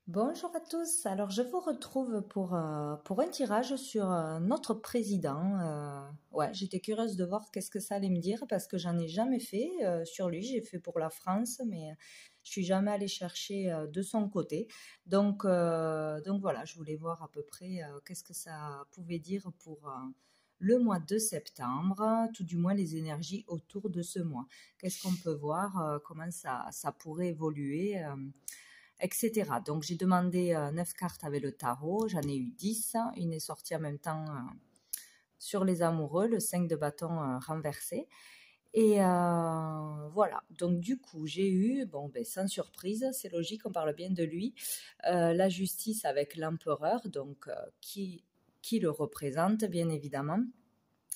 Bonjour à tous. Alors, je vous retrouve pour un tirage sur notre président. Ouais, j'étais curieuse de voir qu'est-ce que ça allait me dire parce que j'en ai jamais fait sur lui. J'ai fait pour la France, mais je suis jamais allée chercher de son côté. Donc voilà, je voulais voir à peu près qu'est-ce que ça pouvait dire pour le mois de septembre, tout du moins les énergies autour de ce mois. Qu'est-ce qu'on peut voir, comment ça pourrait évoluer. Etc. Donc j'ai demandé 9 cartes avec le tarot, j'en ai eu 10. Une est sortie en même temps sur les amoureux, le 5 de bâton renversé. Et voilà, donc du coup j'ai eu, bon ben sans surprise, c'est logique, on parle bien de lui, la justice avec l'empereur, donc qui le représente bien évidemment,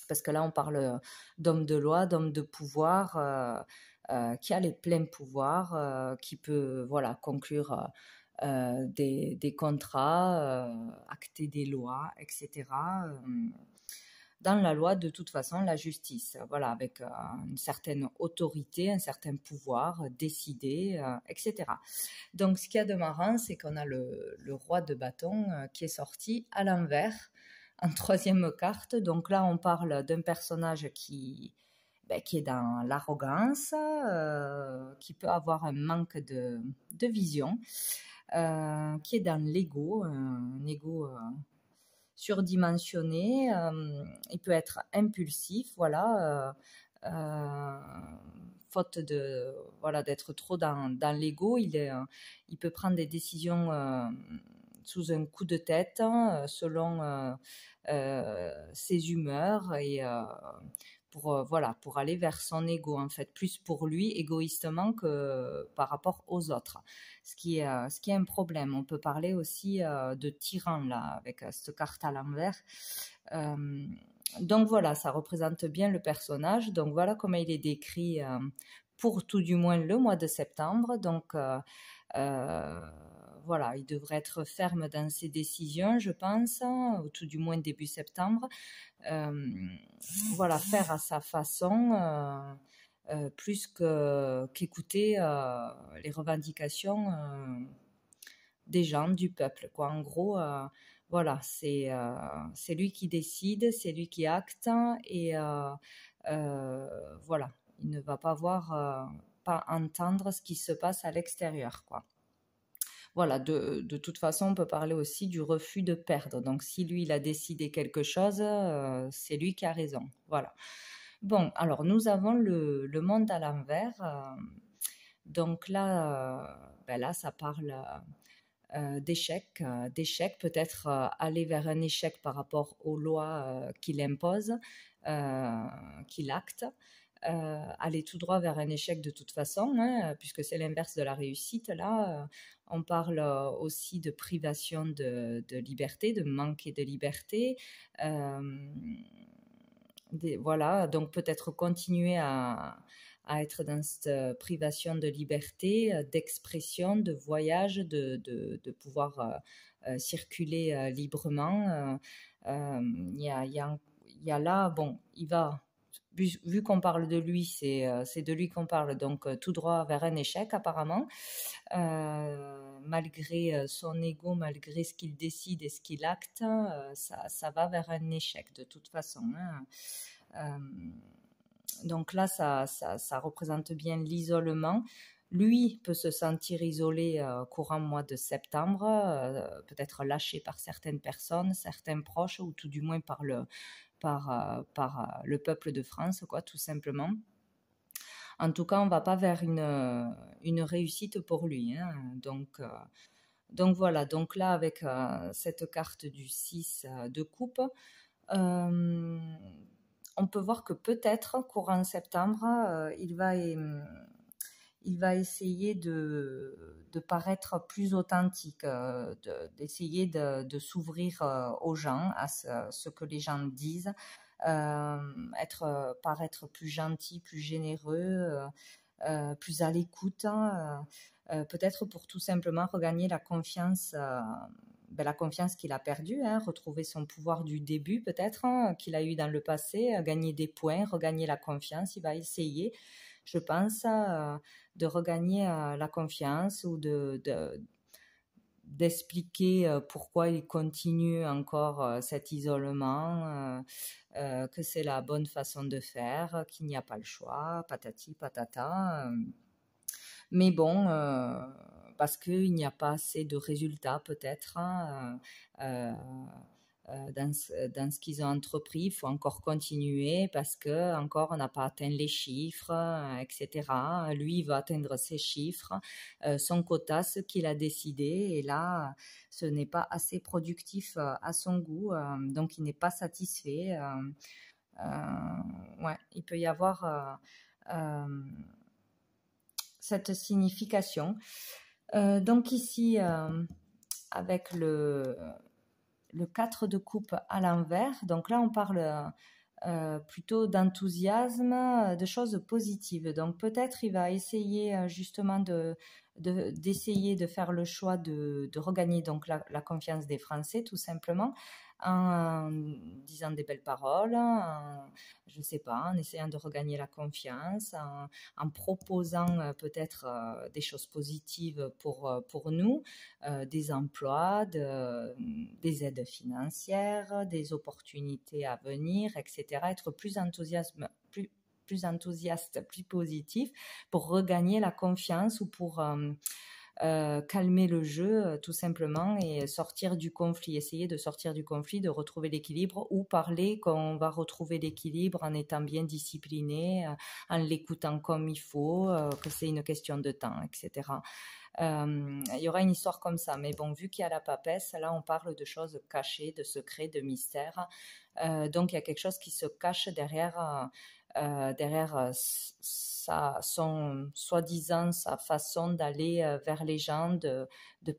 parce que là on parle d'homme de loi, d'homme de pouvoir, qui a les pleins pouvoirs, qui peut voilà conclure des contrats, acter des lois, etc. Dans la loi, de toute façon, la justice, voilà, avec une certaine autorité, un certain pouvoir, décider, etc. Donc, ce qu'il y a de marrant, c'est qu'on a le roi de bâton qui est sorti à l'envers en troisième carte. Donc là, on parle d'un personnage qui est dans l'arrogance, qui peut avoir un manque de vision, qui est dans l'ego, un ego surdimensionné. Il peut être impulsif, voilà. Faute de voilà d'être trop dans l'ego, il peut prendre des décisions sous un coup de tête, selon ses humeurs et voilà, pour aller vers son ego, en fait, plus pour lui, égoïstement, que par rapport aux autres. Ce qui est un problème. On peut parler aussi de tyran, là, avec cette carte à l'envers. Donc voilà, ça représente bien le personnage. Donc voilà comment il est décrit pour tout du moins le mois de septembre. Donc voilà, il devrait être ferme dans ses décisions, je pense, ou tout du moins début septembre. Voilà, faire à sa façon, plus qu'écouter les revendications des gens, du peuple, quoi. En gros, voilà, c'est lui qui décide, c'est lui qui acte, et voilà, il ne va pas entendre ce qui se passe à l'extérieur, quoi. Voilà, de toute façon, on peut parler aussi du refus de perdre. Donc, si lui, il a décidé quelque chose, c'est lui qui a raison. Voilà. Bon, alors, nous avons le monde à l'envers. Donc là, ça parle d'échec, peut-être aller vers un échec par rapport aux lois qu'il impose, qu'il acte. Aller tout droit vers un échec de toute façon, hein, puisque c'est l'inverse de la réussite. Là, on parle aussi de privation de liberté, de manquer de liberté. Voilà, donc peut-être continuer à être dans cette privation de liberté, d'expression, de voyage, de pouvoir circuler librement. Il y a là, bon, il va vu qu'on parle de lui, c'est de lui qu'on parle, donc tout droit vers un échec apparemment, malgré son ego, malgré ce qu'il décide et ce qu'il acte, ça va vers un échec de toute façon, hein. Donc là, ça représente bien l'isolement. Lui peut se sentir isolé courant mois de septembre, peut-être lâché par certaines personnes, certains proches, ou tout du moins par le peuple de France, quoi, tout simplement. En tout cas, on ne va pas vers une réussite pour lui, hein. Donc voilà, donc là, avec cette carte du 6 de coupe, on peut voir que peut-être, courant septembre, il va essayer de paraître plus authentique, d'essayer de s'ouvrir aux gens, à ce que les gens disent, paraître plus gentil, plus généreux, plus à l'écoute, hein, peut-être pour tout simplement regagner la confiance qu'il a perdue, hein, retrouver son pouvoir du début peut-être, hein, qu'il a eu dans le passé, gagner des points, regagner la confiance. Il va essayer, je pense, de regagner la confiance ou d'expliquer pourquoi il continue encore cet isolement, que c'est la bonne façon de faire, qu'il n'y a pas le choix, patati patata. Mais bon, parce qu'il n'y a pas assez de résultats peut-être, hein, dans ce qu'ils ont entrepris. Il faut encore continuer parce que encore on n'a pas atteint les chiffres, etc. Lui, il va atteindre ses chiffres, son quota, ce qu'il a décidé. Et là, ce n'est pas assez productif à son goût, donc il n'est pas satisfait. Ouais, il peut y avoir cette signification. Donc ici, avec le 4 de coupe à l'envers, donc là on parle plutôt d'enthousiasme, de choses positives. Donc peut-être il va essayer justement d'essayer de faire le choix de regagner donc la confiance des Français, tout simplement, en disant des belles paroles, je ne sais pas, en essayant de regagner la confiance, en proposant peut-être des choses positives pour nous, des emplois, des aides financières, des opportunités à venir, etc. Être plus enthousiaste, plus positif pour regagner la confiance ou pour calmer le jeu tout simplement et sortir du conflit, essayer de sortir du conflit, de retrouver l'équilibre ou parler qu'on va retrouver l'équilibre en étant bien discipliné, en l'écoutant comme il faut, que c'est une question de temps, etc. Il y aura une histoire comme ça, mais bon, vu qu'il y a la papesse, là on parle de choses cachées, de secrets, de mystères, donc il y a quelque chose qui se cache derrière soi-disant sa façon d'aller vers les gens, de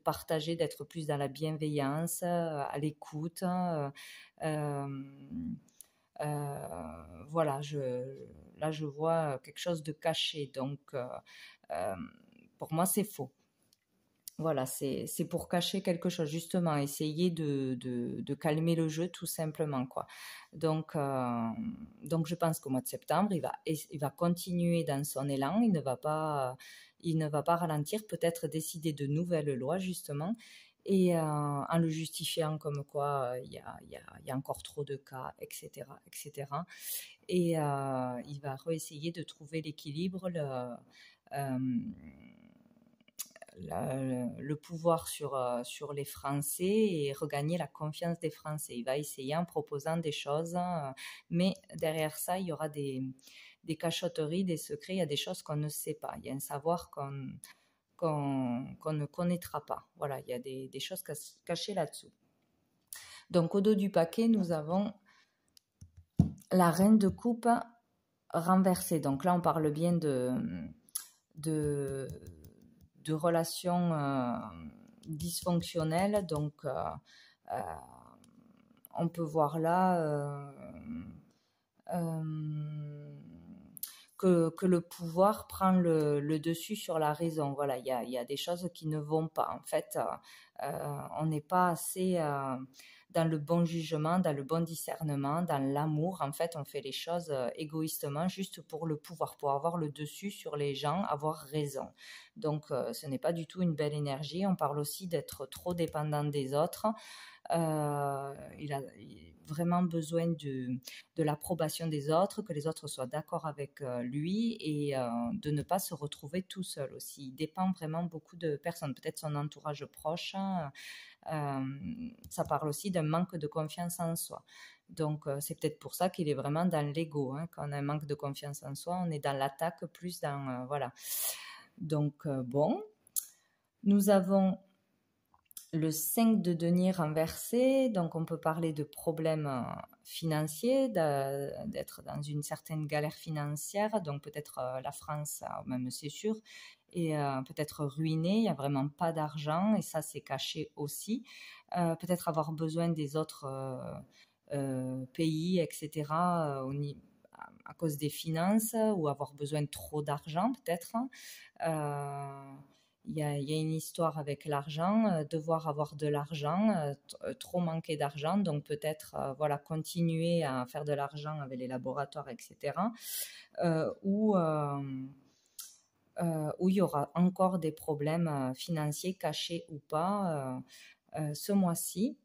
partager, d'être plus dans la bienveillance, à l'écoute. Voilà, là je vois quelque chose de caché, donc pour moi c'est faux. Voilà, c'est pour cacher quelque chose, justement, essayer de calmer le jeu tout simplement, quoi. Donc je pense qu'au mois de septembre, il va continuer dans son élan, il ne va pas ralentir, peut-être décider de nouvelles lois, justement, et en le justifiant comme quoi il y a encore trop de cas, etc., etc. Et il va réessayer de trouver l'équilibre, le pouvoir sur les Français et regagner la confiance des Français. Il va essayer en proposant des choses, mais derrière ça, il y aura des cachotteries, des secrets, il y a des choses qu'on ne sait pas. Il y a un savoir qu'on ne connaîtra pas. Voilà, il y a des choses cachées là-dessous. Donc, au dos du paquet, nous avons la reine de coupe renversée. Donc là, on parle bien de relations dysfonctionnelles. Donc, on peut voir là que le pouvoir prend le dessus sur la raison. Voilà, il y a des choses qui ne vont pas. En fait, on n'est pas assez dans le bon jugement, dans le bon discernement, dans l'amour. En fait, on fait les choses égoïstement, juste pour le pouvoir, pour avoir le dessus sur les gens, avoir raison. Donc, ce n'est pas du tout une belle énergie. On parle aussi d'être trop dépendant des autres. Il a vraiment besoin de l'approbation des autres, que les autres soient d'accord avec lui et de ne pas se retrouver tout seul aussi. Il dépend vraiment beaucoup de personnes, peut-être son entourage proche. Ça parle aussi d'un manque de confiance en soi. Donc, c'est peut-être pour ça qu'il est vraiment dans l'ego. Hein. Quand on a un manque de confiance en soi, on est dans l'attaque plus dans... voilà. Donc, bon. Nous avons le 5 de denier renversé, donc on peut parler de problèmes financiers, d'être dans une certaine galère financière, donc peut-être la France, même c'est sûr, est peut-être ruinée, il n'y a vraiment pas d'argent, et ça c'est caché aussi. Peut-être avoir besoin des autres pays, etc., à cause des finances, ou avoir besoin de trop d'argent peut-être. Il y a une histoire avec l'argent, devoir avoir de l'argent, trop manquer d'argent, donc peut-être voilà, continuer à faire de l'argent avec les laboratoires, etc. Ou où il y aura encore des problèmes financiers cachés ou pas ce mois-ci.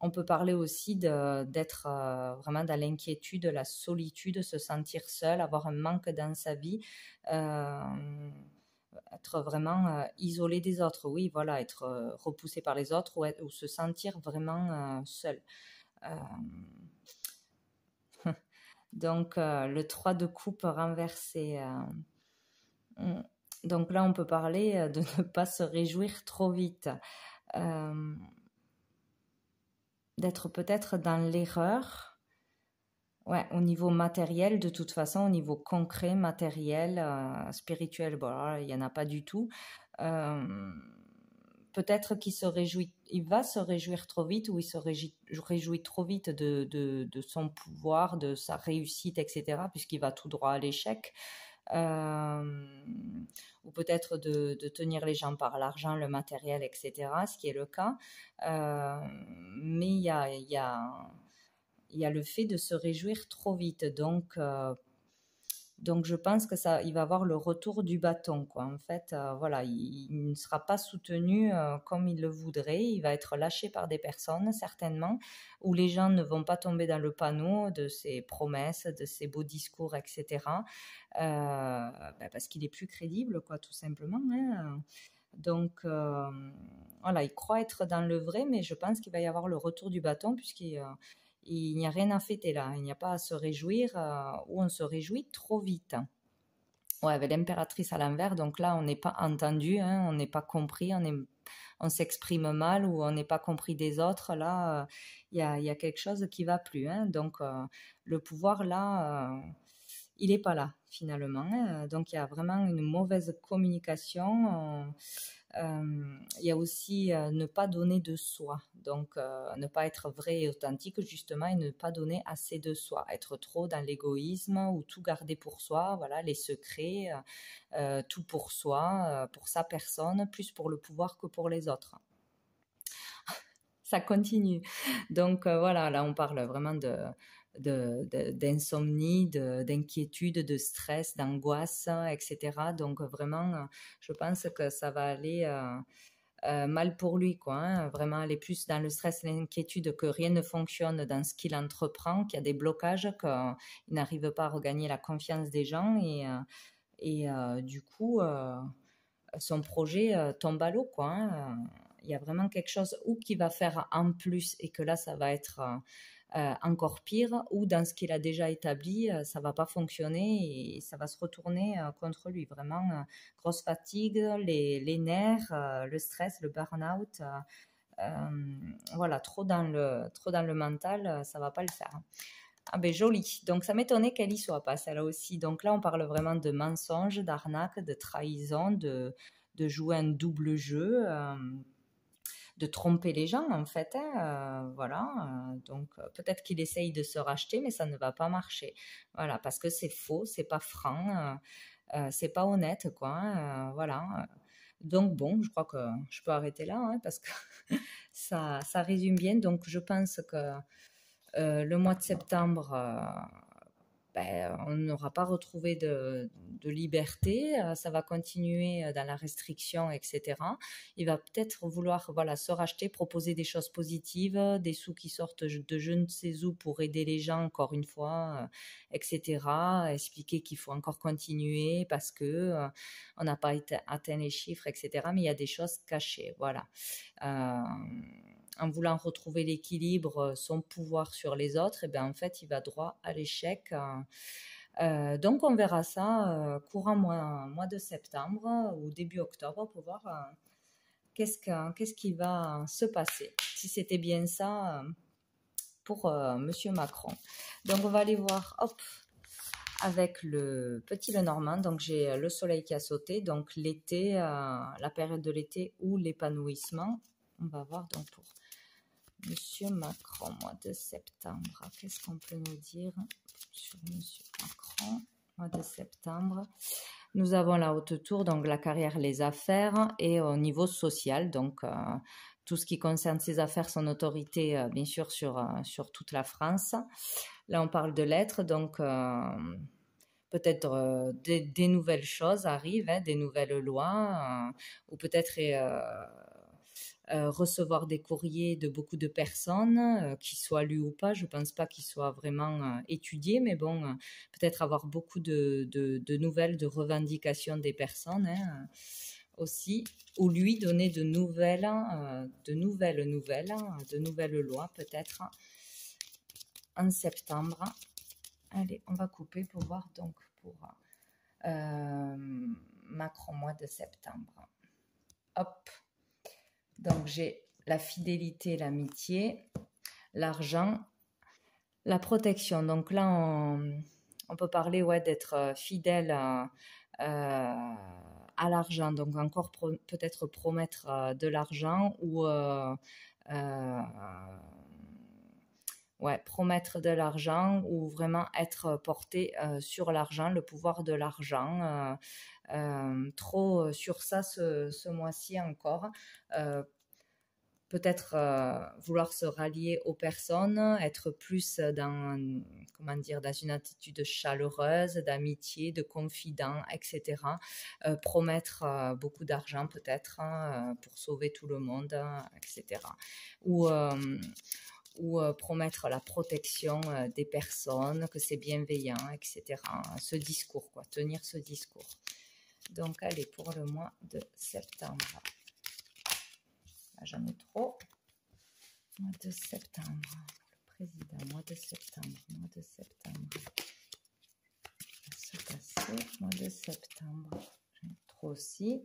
On peut parler aussi d'être vraiment dans l'inquiétude, la solitude, se sentir seul, avoir un manque dans sa vie, être vraiment isolé des autres. Oui, voilà, être repoussé par les autres ou se sentir vraiment seul. Donc, le 3 de coupe renversé. Donc là, on peut parler de ne pas se réjouir trop vite. D'être peut-être dans l'erreur, ouais, au niveau matériel, de toute façon, au niveau concret, matériel, spirituel, bon, alors, il n'y en a pas du tout. Peut-être il va se réjouir trop vite ou il se réjouit trop vite de son pouvoir, de sa réussite, etc., puisqu'il va tout droit à l'échec. Ou peut-être de tenir les gens par l'argent, le matériel, etc., ce qui est le cas. Mais il y a le fait de se réjouir trop vite. Donc je pense que il va avoir le retour du bâton, quoi. En fait, voilà, il ne sera pas soutenu comme il le voudrait. Il va être lâché par des personnes, certainement, où les gens ne vont pas tomber dans le panneau de ses promesses, de ses beaux discours, etc. Parce qu'il est plus crédible, quoi, tout simplement, hein. Donc, voilà, il croit être dans le vrai, mais je pense qu'il va y avoir le retour du bâton puisqu'il n'y a rien à fêter là. Il n'y a pas à se réjouir ou on se réjouit trop vite. Ouais, avec l'impératrice à l'envers, donc là, on n'est pas entendu, hein, on n'est pas compris, on s'exprime mal ou on n'est pas compris des autres. Là, il y a quelque chose qui va plus, hein. Donc, le pouvoir, là, il n'est pas là, finalement, hein. Donc, il y a vraiment une mauvaise communication. Il y a aussi ne pas donner de soi, donc ne pas être vrai et authentique justement et ne pas donner assez de soi, être trop dans l'égoïsme ou tout garder pour soi, voilà, les secrets, tout pour soi, pour sa personne, plus pour le pouvoir que pour les autres. Ça continue. Donc voilà, là on parle vraiment d'insomnie, d'inquiétude, de stress, d'angoisse, etc. Donc vraiment, je pense que ça va aller mal pour lui, quoi, hein. Vraiment aller plus dans le stress et l'inquiétude que rien ne fonctionne dans ce qu'il entreprend, qu'il y a des blocages, qu'il n'arrive pas à regagner la confiance des gens et du coup, son projet tombe à l'eau, quoi, hein. Il y a vraiment quelque chose ou qui va faire en plus et que là, ça va être encore pire, ou dans ce qu'il a déjà établi, ça va pas fonctionner et ça va se retourner contre lui. Vraiment, grosse fatigue, les nerfs, le stress, le burn-out. Voilà, trop dans le mental, ça va pas le faire. Ah ben joli. Donc ça m'étonnait qu'elle y soit pas, celle-là aussi. Donc là, on parle vraiment de mensonge, d'arnaque, de trahison, de jouer un double jeu, de tromper les gens en fait, hein, voilà. Donc peut-être qu'il essaye de se racheter, mais ça ne va pas marcher. Voilà, parce que c'est faux, c'est pas franc, c'est pas honnête, quoi, hein, voilà. Donc bon, je crois que je peux arrêter là, hein, parce que ça résume bien. Donc je pense que le mois de septembre, on n'aura pas retrouvé de liberté, ça va continuer dans la restriction, etc. Il va peut-être vouloir, voilà, se racheter, proposer des choses positives, des sous qui sortent de je ne sais où pour aider les gens, encore une fois, etc. Expliquer qu'il faut encore continuer parce que on n'a pas atteint les chiffres, etc. Mais il y a des choses cachées, voilà. En voulant retrouver l'équilibre, son pouvoir sur les autres, et bien en fait, il va droit à l'échec. Donc, on verra ça courant mois de septembre ou début octobre pour voir qu'est-ce qui va se passer. Si c'était bien ça pour Monsieur Macron. Donc, on va aller voir, hop, avec le petit Lenormand. Donc, j'ai le soleil qui a sauté. Donc, l'été, la période de l'été ou l'épanouissement. On va voir donc pour Monsieur Macron, mois de septembre. Qu'est-ce qu'on peut nous dire sur Monsieur Macron, mois de septembre? Nous avons la haute tour, donc la carrière, les affaires, et au niveau social, donc tout ce qui concerne ses affaires, son autorité, bien sûr, sur toute la France. Là, on parle de l'être, donc peut-être des nouvelles choses arrivent, hein, des nouvelles lois, ou peut-être recevoir des courriers de beaucoup de personnes, qu'ils soient lus ou pas. Je ne pense pas qu'ils soient vraiment étudiés, mais bon, peut-être avoir beaucoup de nouvelles, de revendications des personnes, hein, aussi, ou lui donner de nouvelles lois peut-être en septembre. Allez, on va couper pour voir donc pour Macron mois de septembre. Hop. Donc j'ai la fidélité, l'amitié, l'argent, la protection. Donc là, on peut parler d'être fidèle à l'argent. Donc encore peut-être promettre de l'argent ou promettre de l'argent ou vraiment être porté sur l'argent, le pouvoir de l'argent. Trop sur ça ce mois-ci encore. Peut-être vouloir se rallier aux personnes, être plus dans une attitude chaleureuse, d'amitié, de confident, etc. Promettre beaucoup d'argent peut-être pour sauver tout le monde, etc. Ou promettre la protection des personnes, que c'est bienveillant, etc. Ce discours, tenir ce discours. Donc, allez, pour le mois de septembre. Là, j'en ai trop. Mois de septembre. Le président, mois de septembre. Se passer, mois de septembre. J'en ai trop aussi.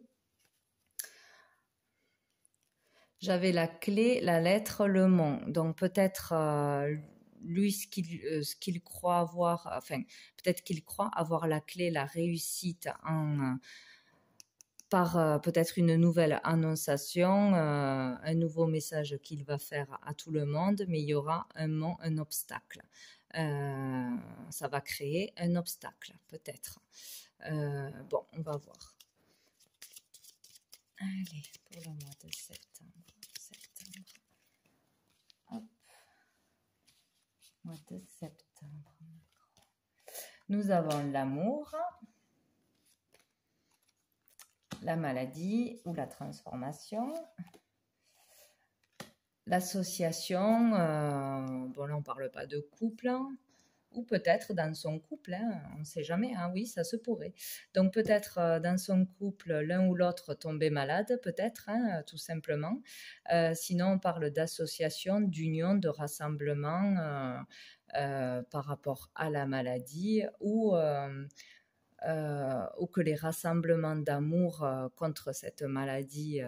J'avais la clé, la lettre, le mot. Donc peut-être lui, ce qu'il croit avoir, enfin, peut-être qu'il croit avoir la clé, la réussite par peut-être une nouvelle annonciation, un nouveau message qu'il va faire à tout le monde, mais il y aura un obstacle. Ça va créer un obstacle, peut-être. Bon, on va voir. Allez, pour le mois de septembre. Hop. Mois de septembre. Nous avons l'amour, la maladie ou la transformation, l'association. Bon, là, on ne parle pas de couple, hein, ou peut-être dans son couple, hein, on ne sait jamais, hein, oui, ça se pourrait. Donc peut-être dans son couple, l'un ou l'autre tombait malade, peut-être, hein, tout simplement. Sinon, on parle d'association, d'union, de rassemblement par rapport à la maladie ou que les rassemblements d'amour contre cette maladie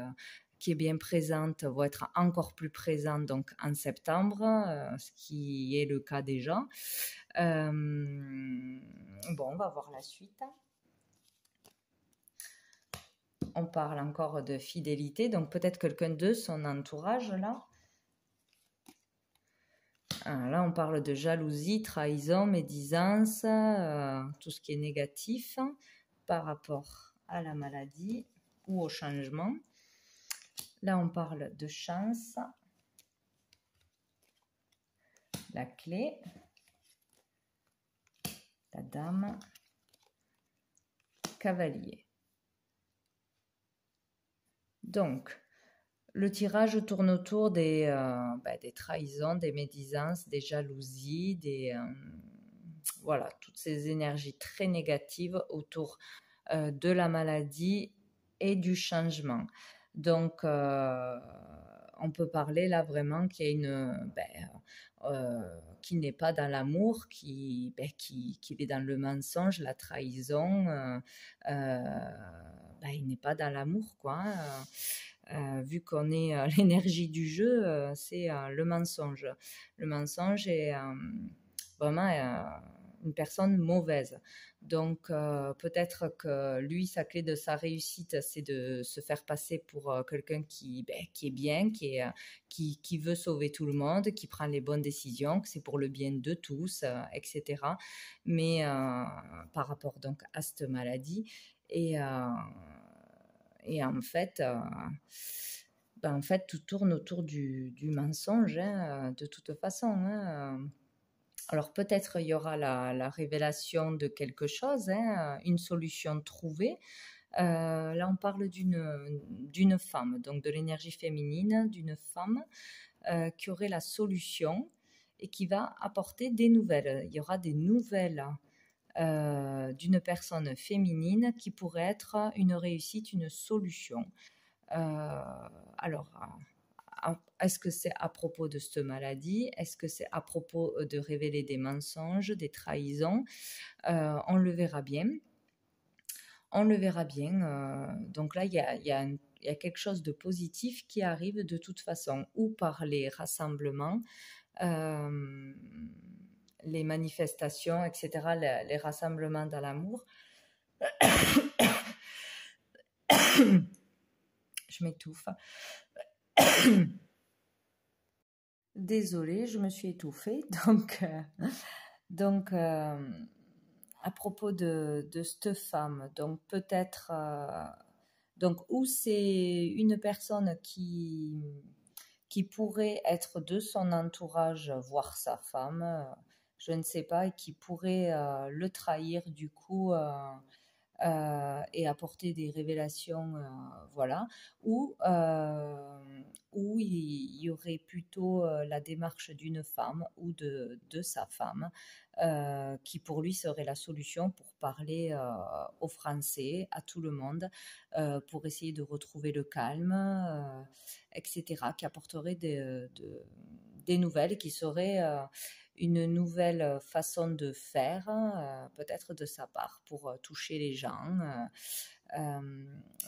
qui est bien présente vont être encore plus présents donc en septembre, ce qui est le cas déjà. Bon, on va voir la suite. On parle encore de fidélité, donc peut-être quelqu'un de son entourage là. Alors là, on parle de jalousie, trahison, médisance, tout ce qui est négatif par rapport à la maladie ou au changement. Là, on parle de chance, la clé, la dame, cavalier. Donc, le tirage tourne autour des trahisons, des médisances, des jalousies, voilà, toutes ces énergies très négatives autour de la maladie et du changement. Donc, on peut parler là vraiment qu'il y a qui n'est pas dans l'amour, qui est dans le mensonge, la trahison. Il n'est pas dans l'amour, quoi. Vu qu'on est l'énergie du jeu, c'est le mensonge. Le mensonge est vraiment une personne mauvaise. Donc, peut-être que lui, sa clé de sa réussite, c'est de se faire passer pour quelqu'un qui est bien, qui veut sauver tout le monde, qui prend les bonnes décisions, que c'est pour le bien de tous, etc. Mais par rapport donc à cette maladie. Et en fait, tout tourne autour du mensonge, hein, de toute façon. Hein. Alors peut-être il y aura la révélation de quelque chose, hein, une solution trouvée. Là, on parle d'une femme, donc de l'énergie féminine, d'une femme qui aurait la solution et qui va apporter des nouvelles. Il y aura des nouvelles d'une personne féminine qui pourrait être une réussite, une solution. Alors, est-ce que c'est à propos de cette maladie? Est-ce que c'est à propos de révéler des mensonges, des trahisons? On le verra bien. On le verra bien. Donc là, il y a quelque chose de positif qui arrive de toute façon, ou par les rassemblements, les manifestations, etc., les rassemblements dans l'amour. Je m'étouffe. Désolée, je me suis étouffée. Donc à propos de cette femme, donc peut-être, donc où c'est une personne qui pourrait être de son entourage, voire sa femme, je ne sais pas, et qui pourrait le trahir du coup. Et apporter des révélations, voilà, où il y aurait plutôt la démarche d'une femme ou de sa femme, qui pour lui serait la solution pour parler aux Français, à tout le monde, pour essayer de retrouver le calme, etc., qui apporterait des nouvelles, qui seraient une nouvelle façon de faire, peut-être de sa part, pour toucher les gens.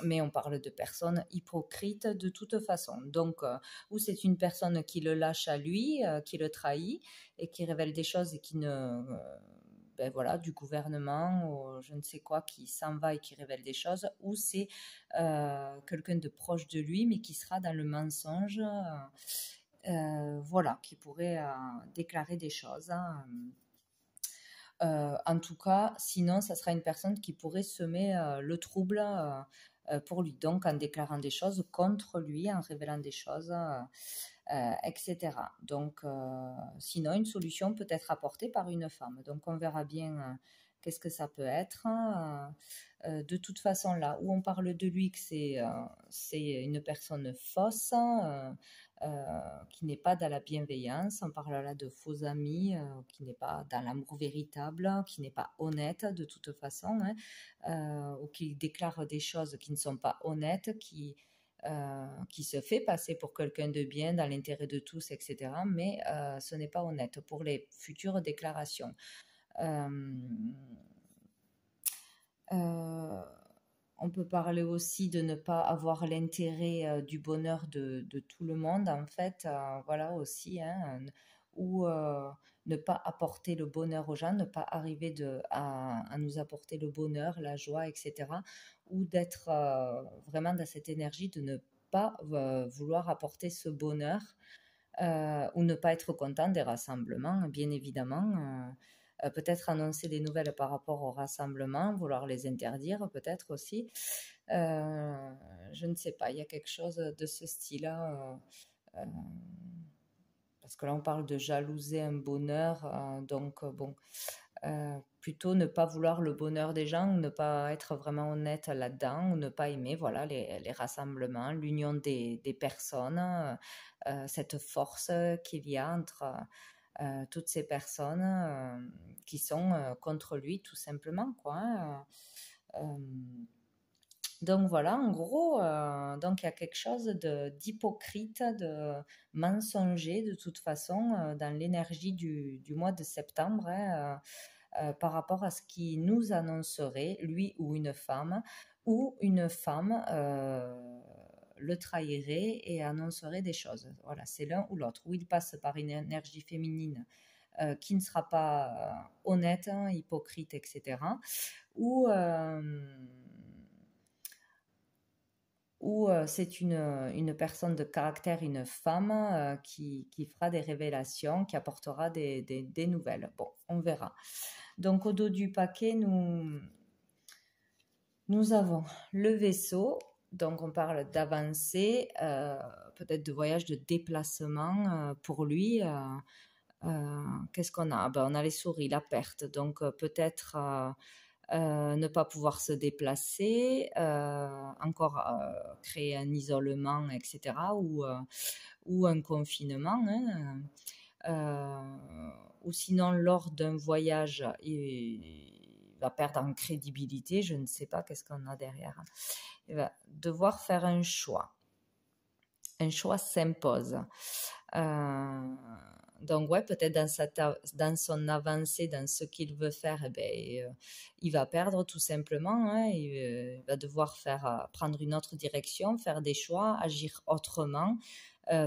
Mais on parle de personnes hypocrites de toute façon. Donc, ou c'est une personne qui le lâche à lui, qui le trahit et qui révèle des choses et qui ne... ben voilà, du gouvernement ou je ne sais quoi qui s'en va et qui révèle des choses, ou c'est quelqu'un de proche de lui mais qui sera dans le mensonge, voilà, qui pourrait déclarer des choses. En tout cas, sinon, ça sera une personne qui pourrait semer le trouble pour lui, donc en déclarant des choses contre lui, en révélant des choses, etc. Donc, sinon, une solution peut être apportée par une femme. Donc, on verra bien qu'est-ce que ça peut être. De toute façon, là où on parle de lui, que c'est une personne fausse, qui n'est pas dans la bienveillance, on parle là de faux amis, qui n'est pas dans l'amour véritable, qui n'est pas honnête de toute façon, hein, ou qui déclare des choses qui ne sont pas honnêtes, qui se fait passer pour quelqu'un de bien dans l'intérêt de tous, etc. Mais ce n'est pas honnête pour les futures déclarations. On peut parler aussi de ne pas avoir l'intérêt du bonheur de tout le monde, en fait, voilà aussi, hein, ou ne pas apporter le bonheur aux gens, ne pas arriver à nous apporter le bonheur, la joie, etc. Ou d'être vraiment dans cette énergie de ne pas vouloir apporter ce bonheur, ou ne pas être content des rassemblements, bien évidemment. Peut-être annoncer des nouvelles par rapport au rassemblement, vouloir les interdire peut-être aussi. Je ne sais pas, il y a quelque chose de ce style-là. Parce que là, on parle de jalouser un bonheur. Donc, bon, plutôt ne pas vouloir le bonheur des gens, ou ne pas être vraiment honnête là-dedans, ou ne pas aimer voilà, les rassemblements, l'union des personnes, cette force qu'il y a entre toutes ces personnes qui sont contre lui, tout simplement, quoi, hein. Donc voilà, en gros, donc il y a quelque chose d'hypocrite, de mensonger de toute façon dans l'énergie du mois de septembre, hein, par rapport à ce qui nous annoncerait, lui ou une femme le trahirait et annoncerait des choses. Voilà, c'est l'un ou l'autre. Ou il passe par une énergie féminine qui ne sera pas honnête, hein, hypocrite, etc. Ou c'est une personne de caractère, une femme qui fera des révélations, qui apportera des nouvelles. Bon, on verra. Donc au dos du paquet, nous avons le vaisseau. Donc on parle d'avancée, peut-être de voyage, de déplacement pour lui. Qu'est-ce qu'on a? Ben, on a les souris, la perte. Donc peut-être ne pas pouvoir se déplacer, encore créer un isolement, etc. Ou un confinement, hein. Ou sinon lors d'un voyage, il va perdre en crédibilité, je ne sais pas qu'est-ce qu'on a derrière. Il va devoir faire un choix. Un choix s'impose. Donc ouais, peut-être dans son avancée, dans ce qu'il veut faire, eh ben, il va perdre tout simplement, hein. Il va devoir prendre une autre direction, faire des choix, agir autrement,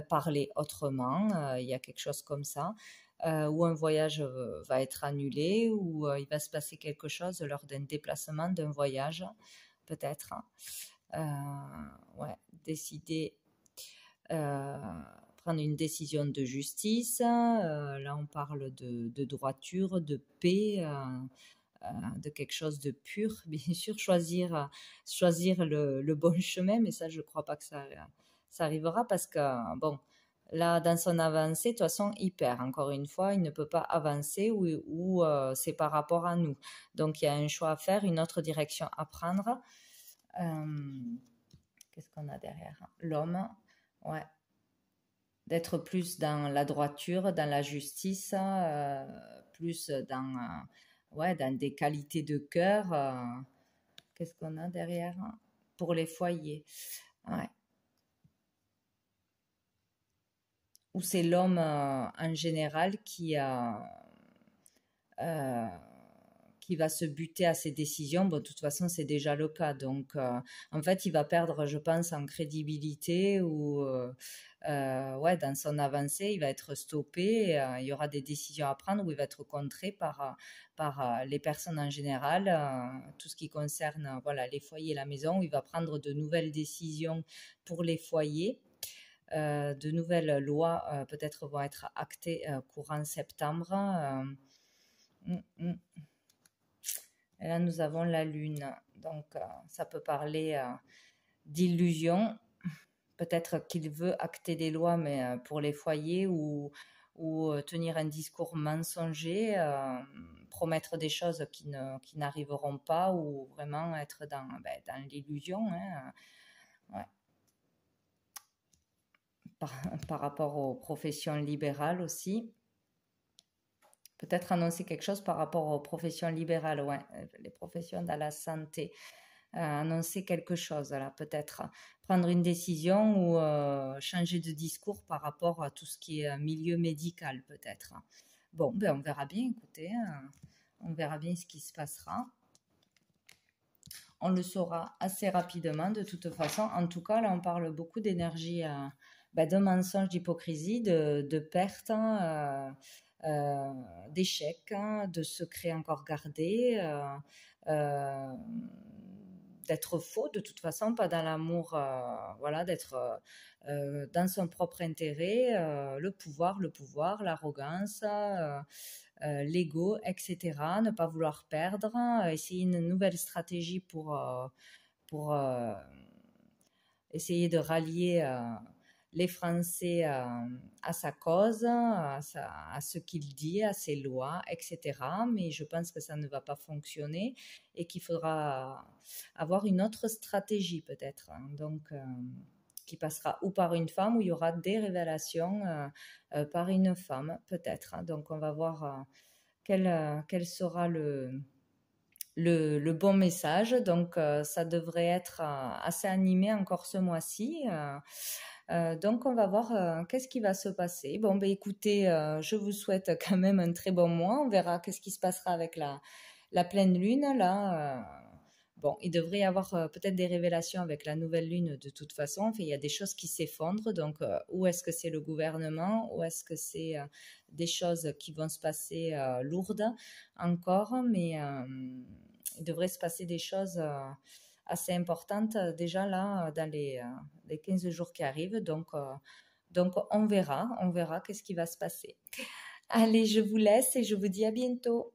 parler autrement. Il y a quelque chose comme ça. Ou un voyage va être annulé, ou il va se passer quelque chose lors d'un déplacement, d'un voyage, peut-être. Ouais, décider, prendre une décision de justice. Là, on parle de droiture, de paix, de quelque chose de pur. Bien sûr, choisir le bon chemin, mais ça, je ne crois pas que ça arrivera parce que, bon, là, dans son avancée, de toute façon, il perd. Encore une fois, il ne peut pas avancer ou c'est par rapport à nous. Donc, il y a un choix à faire, une autre direction à prendre. Qu'est-ce qu'on a derrière? L'homme, ouais. D'être plus dans la droiture, dans la justice, plus dans des qualités de cœur. Qu'est-ce qu'on a derrière? Pour les foyers. Ouais. Ou c'est l'homme en général qui va se buter à ses décisions. Bon, de toute façon, c'est déjà le cas. Donc, en fait, il va perdre, je pense, en crédibilité ou dans son avancée, il va être stoppé. Il y aura des décisions à prendre où il va être contré par les personnes en général, tout ce qui concerne les foyers et la maison, où il va prendre de nouvelles décisions pour les foyers. De nouvelles lois peut-être vont être actées courant septembre. Et là, nous avons la lune. Donc, ça peut parler d'illusion. Peut-être qu'il veut acter des lois, mais pour les foyers ou tenir un discours mensonger, promettre des choses qui n'arriveront pas ou vraiment être dans l'illusion. Hein. Ouais. Par rapport aux professions libérales aussi. Peut-être annoncer quelque chose par rapport aux professions libérales, ouais, les professions dans la santé. Annoncer quelque chose, là, peut-être prendre une décision ou changer de discours par rapport à tout ce qui est milieu médical, peut-être. Bon, ben on verra bien, écoutez, on verra bien ce qui se passera. On le saura assez rapidement, de toute façon. En tout cas, là, on parle beaucoup d'énergie, de mensonges, d'hypocrisie, de pertes, d'échecs, de secrets encore gardés, d'être faux de toute façon, pas dans l'amour, d'être dans son propre intérêt, le pouvoir, l'arrogance, l'ego, etc. Ne pas vouloir perdre, essayer une nouvelle stratégie pour essayer de rallier les Français à sa cause, à ce qu'il dit, à ses lois, etc. Mais je pense que ça ne va pas fonctionner et qu'il faudra avoir une autre stratégie peut-être. Donc, qui passera ou par une femme, ou il y aura des révélations par une femme peut-être. Donc, on va voir quel sera le bon message. Donc, ça devrait être assez animé encore ce mois-ci. Donc, on va voir qu'est-ce qui va se passer. Bon, ben écoutez, je vous souhaite quand même un très bon mois. On verra qu'est-ce qui se passera avec la pleine lune. Là, bon, il devrait y avoir peut-être des révélations avec la nouvelle lune de toute façon. Enfin, il y a des choses qui s'effondrent. Donc, où est-ce que c'est le gouvernement? Où est-ce que c'est des choses qui vont se passer lourdes encore? Mais il devrait se passer des choses assez importantes déjà là dans les 15 jours qui arrivent. Donc, on verra qu'est-ce qui va se passer. Allez, je vous laisse et je vous dis à bientôt.